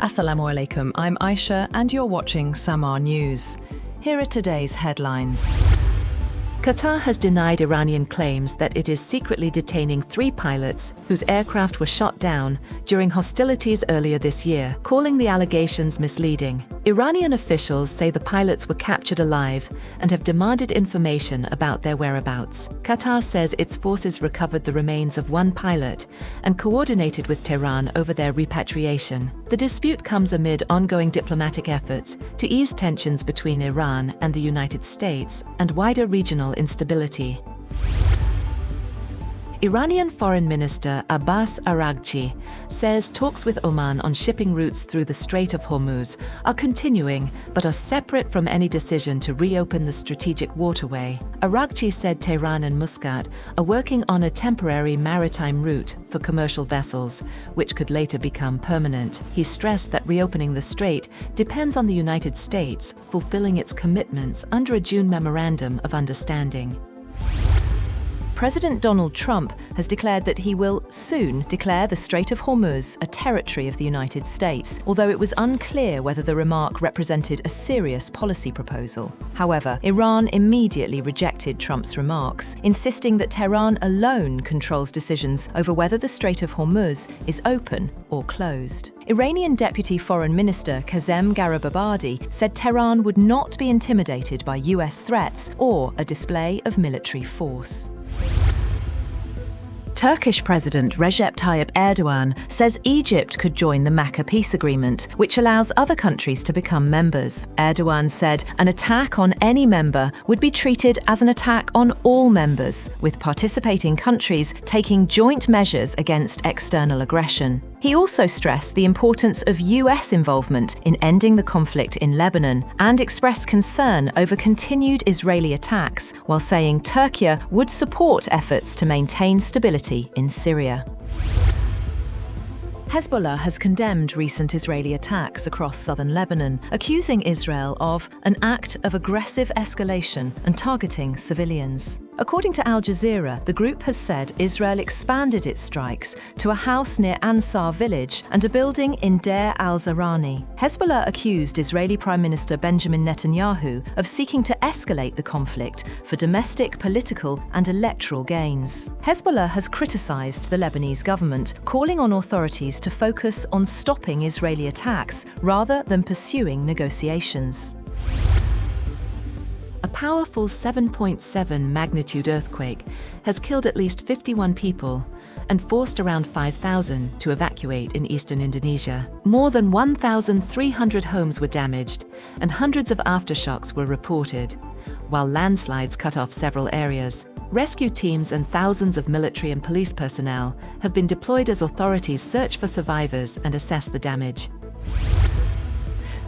Assalamu alaikum, I'm Aisha and you're watching SAMAA News. Here are today's headlines. Qatar has denied Iranian claims that it is secretly detaining 3 pilots whose aircraft were shot down during hostilities earlier this year, calling the allegations misleading. Iranian officials say the pilots were captured alive and have demanded information about their whereabouts. Qatar says its forces recovered the remains of 1 pilot and coordinated with Tehran over their repatriation. The dispute comes amid ongoing diplomatic efforts to ease tensions between Iran and the United States and wider regional instability. Iranian Foreign Minister Abbas Araghchi says talks with Oman on shipping routes through the Strait of Hormuz are continuing but are separate from any decision to reopen the strategic waterway. Araghchi said Tehran and Muscat are working on a temporary maritime route for commercial vessels, which could later become permanent. He stressed that reopening the strait depends on the United States fulfilling its commitments under a June Memorandum of Understanding. President Donald Trump has declared that he will soon declare the Strait of Hormuz a territory of the United States, although it was unclear whether the remark represented a serious policy proposal. However, Iran immediately rejected Trump's remarks, insisting that Tehran alone controls decisions over whether the Strait of Hormuz is open or closed. Iranian Deputy Foreign Minister Kazem Garibabadi said Tehran would not be intimidated by US threats or a display of military force. Turkish President Recep Tayyip Erdogan says Egypt could join the Makkah peace agreement, which allows other countries to become members. Erdogan said an attack on any member would be treated as an attack on all members, with participating countries taking joint measures against external aggression. He also stressed the importance of US involvement in ending the conflict in Lebanon and expressed concern over continued Israeli attacks, while saying Turkey would support efforts to maintain stability in Syria. Hezbollah has condemned recent Israeli attacks across southern Lebanon, accusing Israel of an act of aggressive escalation and targeting civilians. According to Al Jazeera, the group has said Israel expanded its strikes to a house near Ansar village and a building in Deir al-Zarani. Hezbollah accused Israeli Prime Minister Benjamin Netanyahu of seeking to escalate the conflict for domestic, political and electoral gains. Hezbollah has criticized the Lebanese government, calling on authorities to focus on stopping Israeli attacks rather than pursuing negotiations. A powerful 7.7 magnitude earthquake has killed at least 51 people and forced around 5,000 to evacuate in eastern Indonesia. More than 1,300 homes were damaged and hundreds of aftershocks were reported, while landslides cut off several areas. Rescue teams and thousands of military and police personnel have been deployed as authorities search for survivors and assess the damage.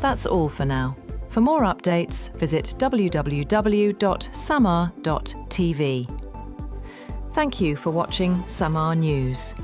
That's all for now. For more updates, visit www.samaa.tv. Thank you for watching SAMAA News.